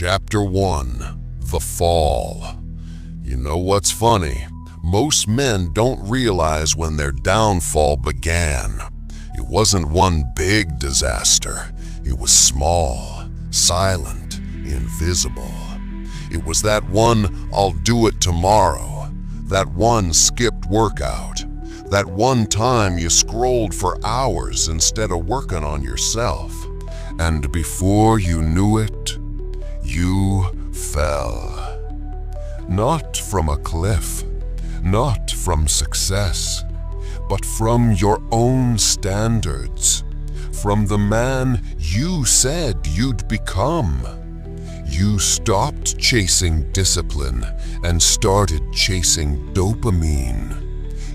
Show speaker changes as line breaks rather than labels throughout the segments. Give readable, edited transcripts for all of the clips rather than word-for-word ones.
Chapter 1: The Fall. You know what's funny? Most men don't realize when their downfall began. It wasn't one big disaster. It was small, silent, invisible. It was that one "I'll do it tomorrow," that one skipped workout, that one time you scrolled for hours instead of working on yourself. And before you knew it, you fell. Not from a cliff, not from success, but from your own standards, from the man you said you'd become. You stopped chasing discipline and started chasing dopamine.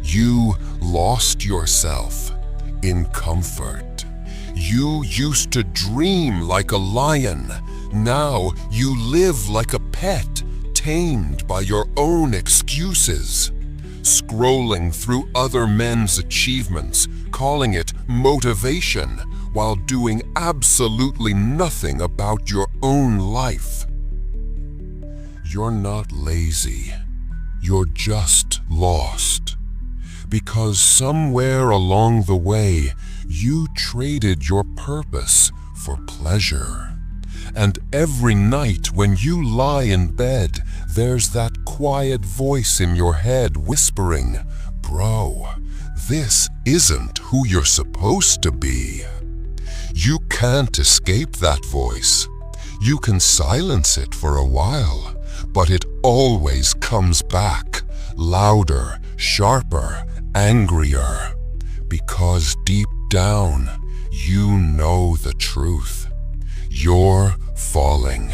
You lost yourself in comfort. You used to dream like a lion. Now you live like a pet, tamed by your own excuses. Scrolling through other men's achievements, calling it motivation, while doing absolutely nothing about your own life. You're not lazy. You're just lost. Because somewhere along the way, you traded your purpose for pleasure. And every night when you lie in bed, there's that quiet voice in your head whispering, "Bro, this isn't who you're supposed to be." You can't escape that voice. You can silence it for a while, but it always comes back, louder, sharper, angrier. Because deep down, you know the truth. You're falling,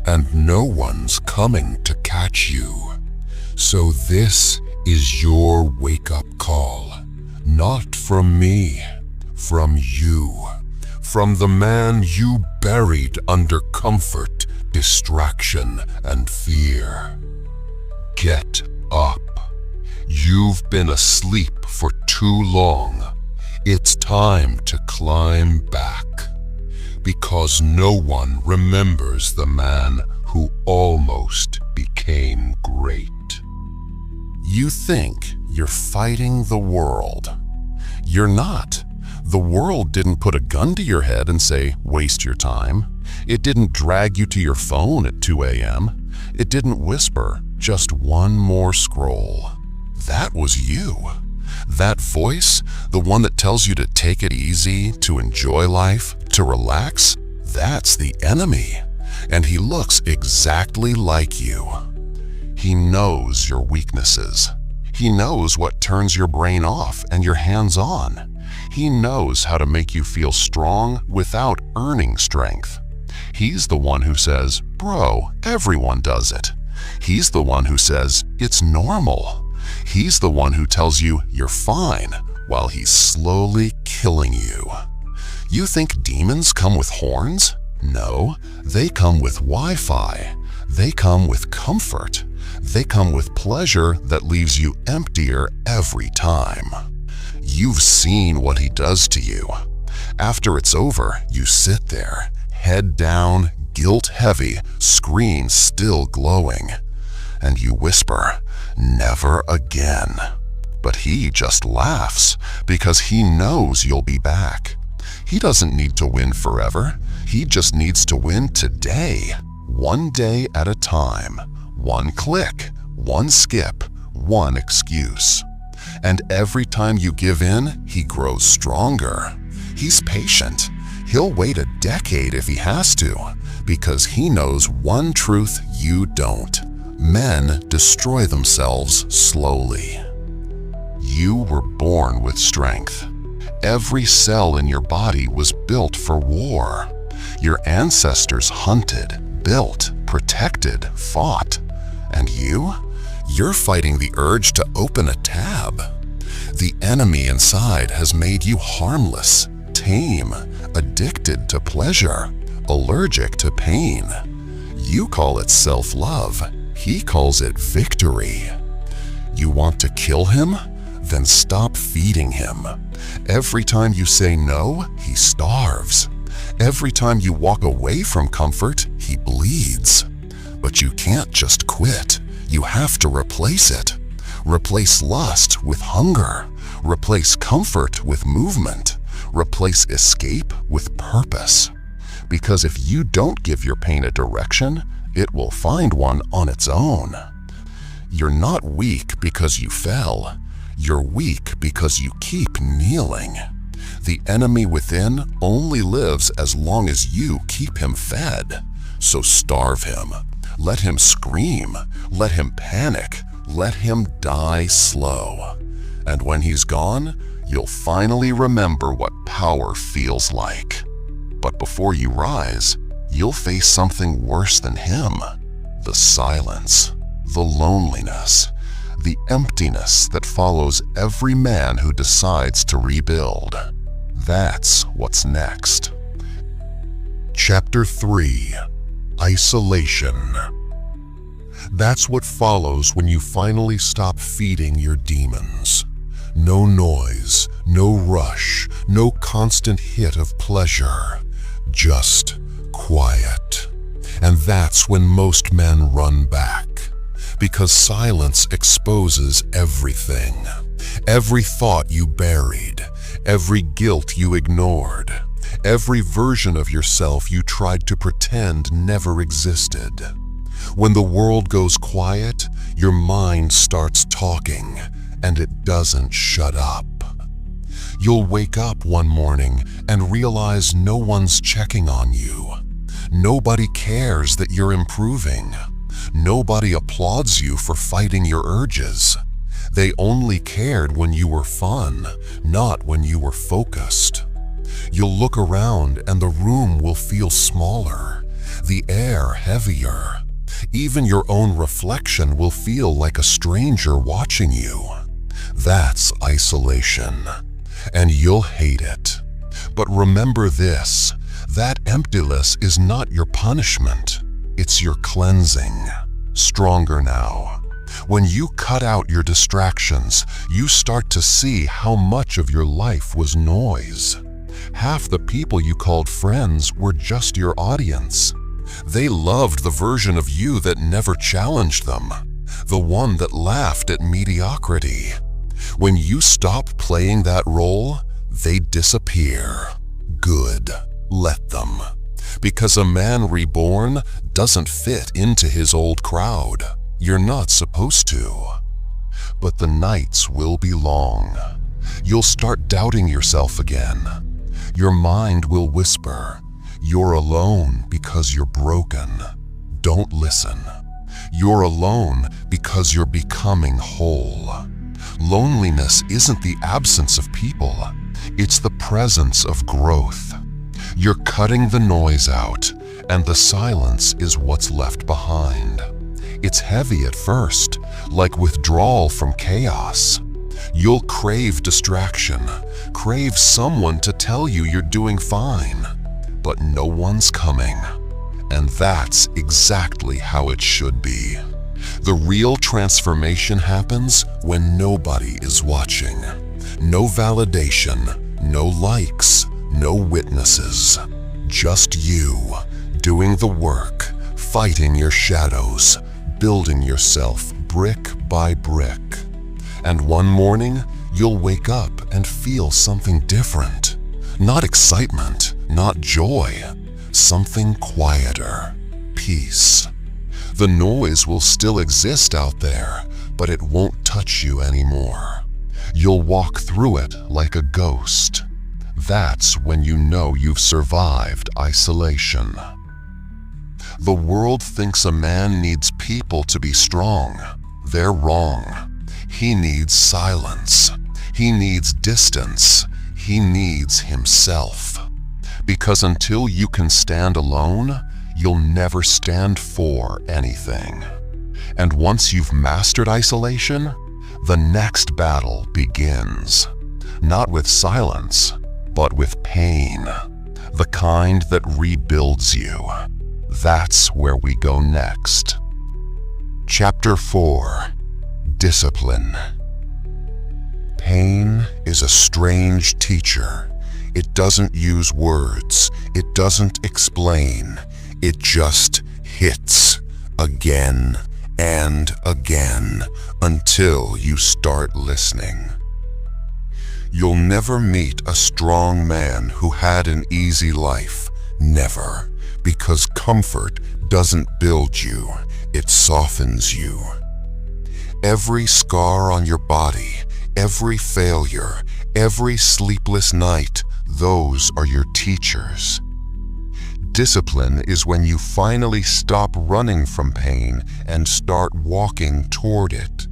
and no one's coming to catch you. So this is your wake-up call. Not from me, from you. From the man you buried under comfort, distraction, and fear. Get up. You've been asleep for too long. It's time to climb back. Because no one remembers the man who almost became great. You think you're fighting the world. You're not. The world didn't put a gun to your head and say, "Waste your time." It didn't drag you to your phone at 2 a.m. It didn't whisper, "Just one more scroll." That was you. That voice, the one that tells you to take it easy, to enjoy life, to relax, that's the enemy. And he looks exactly like you. He knows your weaknesses. He knows what turns your brain off and your hands on. He knows how to make you feel strong without earning strength. He's the one who says, "Bro, everyone does it." He's the one who says, "It's normal." He's the one who tells you you're fine while he's slowly killing you. You think demons come with horns? No, they come with Wi-Fi. They come with comfort. They come with pleasure that leaves you emptier every time. You've seen what he does to you. After it's over, you sit there, head down, guilt heavy, screen still glowing. And you whisper, "Never again." But he just laughs because he knows you'll be back. He doesn't need to win forever. He just needs to win today, one day at a time, one click, one skip, one excuse. And every time you give in, he grows stronger. He's patient. He'll wait a decade if he has to, because he knows one truth you don't. Men destroy themselves slowly. You were born with strength. Every cell in your body was built for war. Your ancestors hunted, built, protected, fought. And you? You're fighting the urge to open a tab. The enemy inside has made you harmless, tame, addicted to pleasure, allergic to pain. You call it self-love. He calls it victory. You want to kill him? Then stop feeding him. Every time you say no, he starves. Every time you walk away from comfort, he bleeds. But you can't just quit. You have to replace it. Replace lust with hunger. Replace comfort with movement. Replace escape with purpose. Because if you don't give your pain a direction, it will find one on its own. You're not weak because you fell. You're weak because you keep kneeling. The enemy within only lives as long as you keep him fed. So starve him. Let him scream. Let him panic. Let him die slow. And when he's gone, you'll finally remember what power feels like. But before you rise, you'll face something worse than him. The silence, the loneliness, the emptiness that follows every man who decides to rebuild. That's what's next. Chapter 3: Isolation. That's what follows when you finally stop feeding your demons. No noise, no rush, no constant hit of pleasure. Just quiet. And that's when most men run back. Because silence exposes everything. Every thought you buried, every guilt you ignored, every version of yourself you tried to pretend never existed. When the world goes quiet, your mind starts talking, and it doesn't shut up. You'll wake up one morning and realize no one's checking on you. Nobody cares that you're improving. Nobody applauds you for fighting your urges. They only cared when you were fun, not when you were focused. You'll look around and the room will feel smaller, the air heavier. Even your own reflection will feel like a stranger watching you. That's isolation, and you'll hate it. But remember this, that emptiness is not your punishment. It's your cleansing. Stronger now. When you cut out your distractions, you start to see how much of your life was noise. Half the people you called friends were just your audience. They loved the version of you that never challenged them, the one that laughed at mediocrity. When you stop playing that role, they disappear. Good. Let them. Because a man reborn doesn't fit into his old crowd. You're not supposed to. But the nights will be long. You'll start doubting yourself again. Your mind will whisper, "You're alone because you're broken." Don't listen. You're alone because you're becoming whole. Loneliness isn't the absence of people. It's the presence of growth. You're cutting the noise out, and the silence is what's left behind. It's heavy at first, like withdrawal from chaos. You'll crave distraction, crave someone to tell you you're doing fine, but no one's coming. And that's exactly how it should be. The real transformation happens when nobody is watching. No validation, no likes, no witnesses. Just you, doing the work, fighting your shadows, building yourself brick by brick. And one morning, you'll wake up and feel something different. Not excitement, not joy. Something quieter. Peace. The noise will still exist out there, but it won't touch you anymore. You'll walk through it like a ghost. That's when you know you've survived isolation. The world thinks a man needs people to be strong. They're wrong. He needs silence. He needs distance. He needs himself. Because until you can stand alone, you'll never stand for anything. And once you've mastered isolation, the next battle begins. Not with silence, but with pain. The kind that rebuilds you. That's where we go next. Chapter 4: Discipline. Pain is a strange teacher. It doesn't use words. It doesn't explain. It just hits again and again until you start listening. You'll never meet a strong man who had an easy life. Never. Because comfort doesn't build you, it softens you. Every scar on your body, every failure, every sleepless night, those are your teachers. Discipline is when you finally stop running from pain and start walking toward it.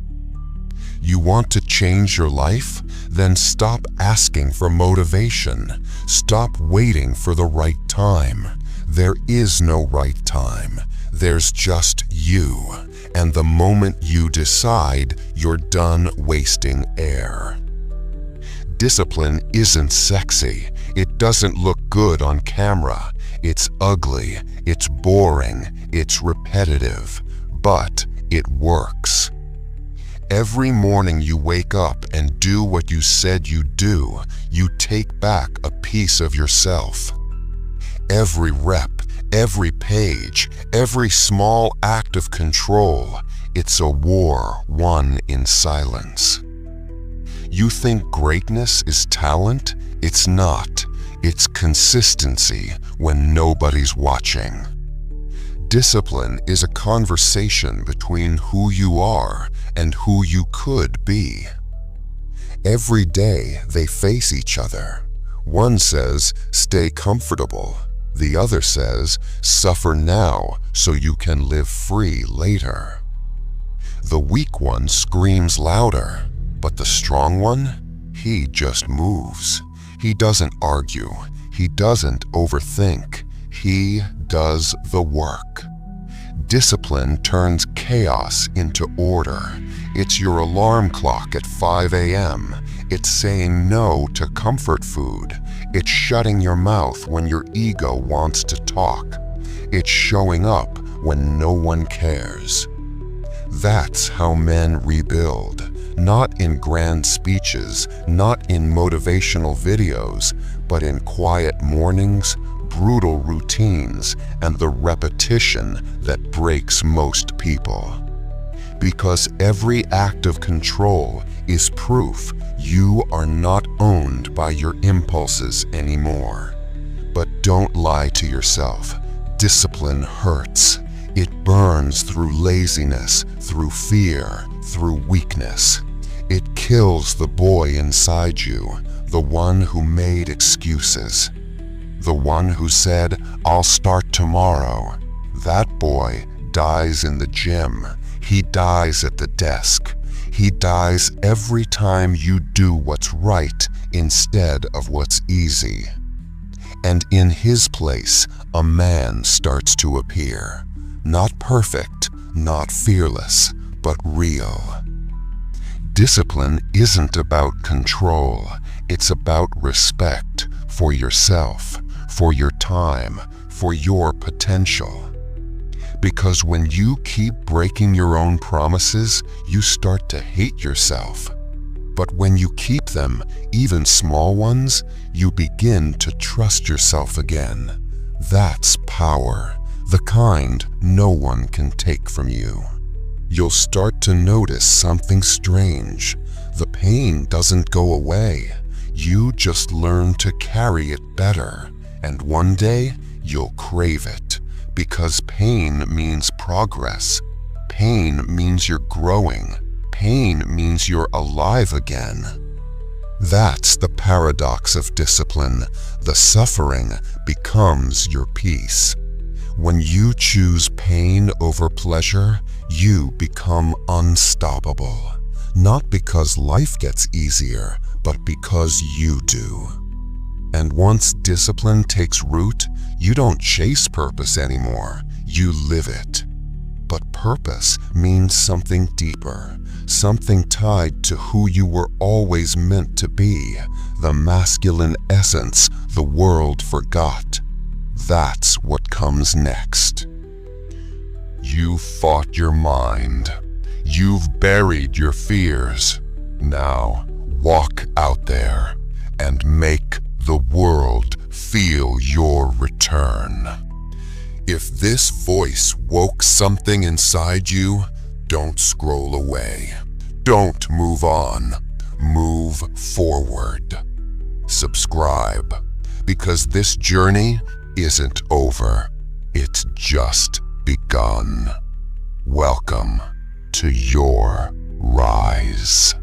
You want to change your life? Then stop asking for motivation. Stop waiting for the right time. There is no right time. There's just you. And the moment you decide, you're done wasting air. Discipline isn't sexy. It doesn't look good on camera. It's ugly, it's boring, it's repetitive, but it works. Every morning you wake up and do what you said you'd do, you take back a piece of yourself. Every rep, every page, every small act of control, it's a war won in silence. You think greatness is talent? It's not. It's consistency when nobody's watching. Discipline is a conversation between who you are and who you could be. Every day they face each other. One says, stay comfortable. The other says, suffer now so you can live free later. The weak one screams louder, but the strong one, he just moves. He doesn't argue. He doesn't overthink. He does the work. Discipline turns chaos into order. It's your alarm clock at 5 a.m. It's saying no to comfort food. It's shutting your mouth when your ego wants to talk. It's showing up when no one cares. That's how men rebuild. Not in grand speeches, not in motivational videos, but in quiet mornings, brutal routines, and the repetition that breaks most people. Because every act of control is proof you are not owned by your impulses anymore. But don't lie to yourself. Discipline hurts. It burns through laziness, through fear, through weakness. It kills the boy inside you, the one who made excuses. The one who said, I'll start tomorrow. That boy dies in the gym. He dies at the desk. He dies every time you do what's right instead of what's easy. And in his place, a man starts to appear. Not perfect, not fearless, but real. Discipline isn't about control. It's about respect for yourself, for your time, for your potential. Because when you keep breaking your own promises, you start to hate yourself. But when you keep them, even small ones, you begin to trust yourself again. That's power, the kind no one can take from you. You'll start to notice something strange. The pain doesn't go away. You just learn to carry it better. And one day, you'll crave it. Because pain means progress. Pain means you're growing. Pain means you're alive again. That's the paradox of discipline. The suffering becomes your peace. When you choose pain over pleasure, you become unstoppable. Not because life gets easier, but because you do. And once discipline takes root, you don't chase purpose anymore. You live it. But purpose means something deeper, something tied to who you were always meant to be, the masculine essence the world forgot. That's what comes next. You've fought your mind. You've buried your fears. Now, walk out there and make the world feel your return. If this voice woke something inside you, don't scroll away. Don't move on. Move forward. Subscribe, because this journey isn't over. It's just begun. Welcome to your rise.